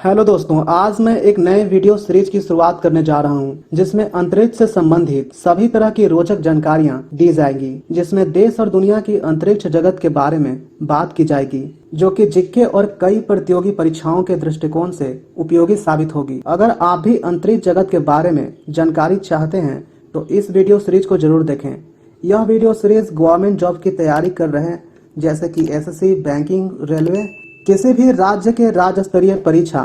Hello दोस्तों, आज मैं एक नए वीडियो सीरीज की शुरुआत करने जा रहा हूं, जिसमें अंतरिक्ष से संबंधित सभी तरह की रोचक जानकारियां दी जाएगी, जिसमें देश और दुनिया की अंतरिक्ष जगत के बारे में बात की जाएगी, जो कि जीके और कई प्रतियोगी परीक्षाओं के दृष्टिकोण से उपयोगी साबित होगी। अगर आप भी अंतरिक्ष जगत के बारे में जानकारी चाहते हैं तो इस वीडियो सीरीज को जरूर देखें। यह वीडियो सीरीज गवर्नमेंट जॉब की तैयारी कर रहे हैं, जैसे कि एसएससी, बैंकिंग, रेलवे, किसी भी राज्य के राज्य स्तरीय परीक्षा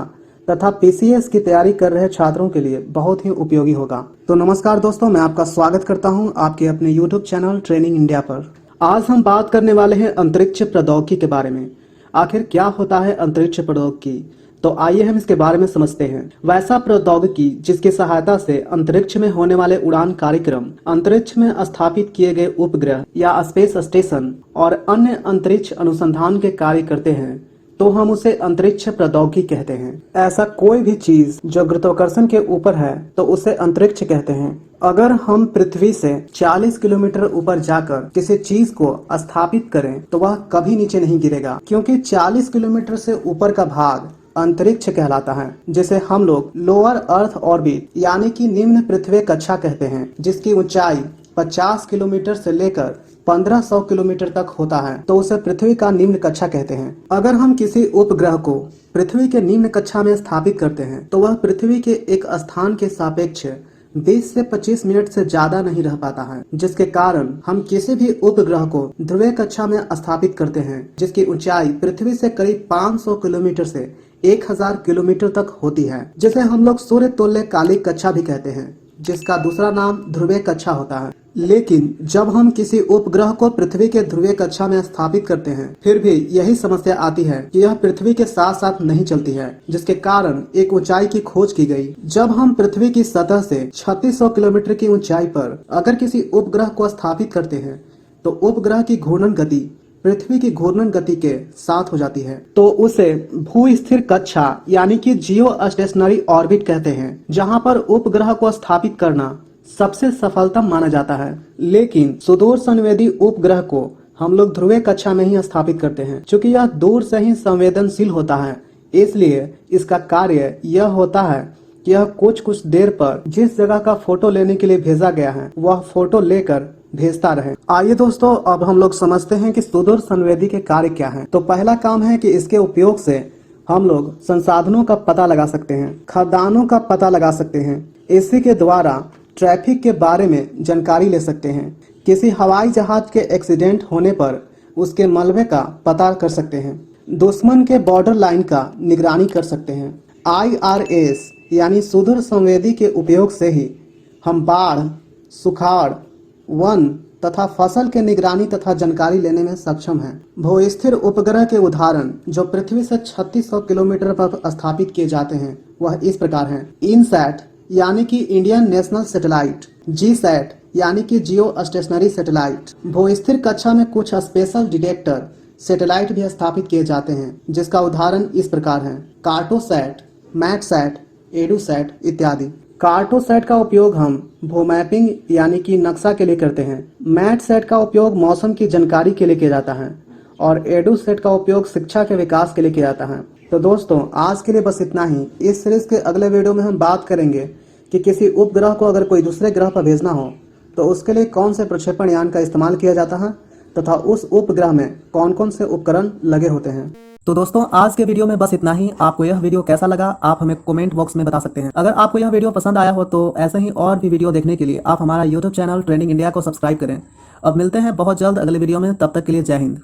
तथा पीसीएस की तैयारी कर रहे छात्रों के लिए बहुत ही उपयोगी होगा। तो नमस्कार दोस्तों, मैं आपका स्वागत करता हूं आपके अपने यूट्यूब चैनल ट्रेनिंग इंडिया पर। आज हम बात करने वाले हैं अंतरिक्ष प्रौद्योगिकी के बारे में। आखिर क्या होता है अंतरिक्ष प्रौद्योगिकी? तो आइए हम इसके बारे में समझते हैं। वैसा प्रौद्योगिकी जिसकी सहायता से अंतरिक्ष में होने वाले उड़ान कार्यक्रम, अंतरिक्ष में स्थापित किए गए उपग्रह या स्पेस स्टेशन और अन्य अंतरिक्ष अनुसंधान के कार्य करते हैं, तो हम उसे अंतरिक्ष प्रौद्योगिकी कहते हैं। ऐसा कोई भी चीज जो गुरुत्वाकर्षण के ऊपर है तो उसे अंतरिक्ष कहते हैं। अगर हम पृथ्वी से 40 किलोमीटर ऊपर जाकर किसी चीज को स्थापित करें तो वह कभी नीचे नहीं गिरेगा, क्योंकि 40 किलोमीटर से ऊपर का भाग अंतरिक्ष कहलाता है, जिसे हम लोग लोअर अर्थ ऑर्बिट यानी कि निम्न पृथ्वी कक्षा कहते हैं, जिसकी ऊंचाई 50 किलोमीटर से लेकर 1500 किलोमीटर तक होता है, तो उसे पृथ्वी का निम्न कक्षा कहते हैं। अगर हम किसी उपग्रह को पृथ्वी के निम्न कक्षा में स्थापित करते हैं तो वह पृथ्वी के एक स्थान के सापेक्ष 20 से 25 मिनट से ज्यादा नहीं रह पाता है, जिसके कारण हम किसी भी उपग्रह को ध्रुवीय कक्षा में स्थापित करते हैं, जिसकी ऊंचाई पृथ्वी से करीब 500 किलोमीटर से 1000 किलोमीटर तक होती है, जिसे हम लोग सूर्य तुल्य कालिक कक्षा भी कहते हैं, जिसका दूसरा नाम ध्रुवीय कक्षा होता है। लेकिन जब हम किसी उपग्रह को पृथ्वी के ध्रुवीय कक्षा में स्थापित करते हैं, फिर भी यही समस्या आती है कि यह पृथ्वी के साथ साथ नहीं चलती है, जिसके कारण एक ऊंचाई की खोज की गई। जब हम पृथ्वी की सतह से 3600 किलोमीटर की ऊंचाई पर अगर किसी उपग्रह को स्थापित करते हैं तो उपग्रह की घूर्णन गति पृथ्वी की घूर्णन गति के साथ हो जाती है, तो उसे भू स्थिर कक्षा यानी कि जियो स्टेशनरी ऑर्बिट कहते हैं, जहां पर उपग्रह को स्थापित करना सबसे सफलतम माना जाता है। लेकिन सुदूर संवेदी उपग्रह को हम लोग ध्रुवीय कक्षा में ही स्थापित करते हैं, क्योंकि यह दूर से ही संवेदनशील होता है। इसलिए इसका कार्य यह होता है कि यह कुछ देर पर जिस जगह का फोटो लेने के लिए भेजा गया है वह फोटो लेकर भेजता रहे। आइए दोस्तों, अब हम लोग समझते हैं कि सुदूर संवेदी के कार्य क्या हैं। तो पहला काम है कि इसके उपयोग से हम लोग संसाधनों का पता लगा सकते हैं, खदानों का पता लगा सकते हैं। इसी के द्वारा ट्रैफिक के बारे में जानकारी ले सकते हैं। किसी हवाई जहाज के एक्सीडेंट होने पर उसके मलबे का पता कर सकते हैं। दुश्मन के बॉर्डर लाइन का निगरानी कर सकते हैं। IRS यानी सुदूर संवेदी के उपयोग से ही हम बाढ़, सुखाड़, वन तथा फसल के निगरानी तथा जानकारी लेने में सक्षम हैं। भूस्थिर उपग्रह के उदाहरण जो पृथ्वी से 3600 किलोमीटर पर स्थापित किए जाते हैं वह इस प्रकार हैं। इनसैट यानी कि इंडियन नेशनल सैटेलाइट, जीसैट यानी कि जियो स्टेशनरी सैटेलाइट। भूस्थिर कक्षा में कुछ स्पेशल डिटेक्टर सैटेलाइट भी स्थापित किए जाते हैं, जिसका उदाहरण इस प्रकार है: कार्टोसैट, मैटसैट, एडुसैट इत्यादि। कार्टोसैट का उपयोग हम भूमैपिंग यानी कि नक्शा के लिए करते हैं। मैटसैट का उपयोग मौसम की जानकारी के लिए किया जाता है और एडुसैट का उपयोग शिक्षा के विकास के लिए किया जाता है। तो दोस्तों, आज के लिए बस इतना ही। इस सीरीज के अगले वीडियो में हम बात करेंगे कि किसी उपग्रह को अगर कोई दूसरे ग्रह पर भेजना हो तो उसके लिए कौन से प्रक्षेपण यान का इस्तेमाल किया जाता है तथा उस उपग्रह में कौन कौन से उपकरण लगे होते हैं। तो दोस्तों, आज के वीडियो में बस इतना ही। आपको यह वीडियो कैसा लगा आप हमें कमेंट बॉक्स में बता सकते हैं। अगर आपको यह वीडियो पसंद आया हो तो ऐसे ही और भी वीडियो देखने के लिए आप हमारा यूट्यूब चैनल ट्रेनिंग इंडिया को सब्सक्राइब करें। अब मिलते हैं बहुत जल्द अगले वीडियो में, तब तक के लिए जय हिंद।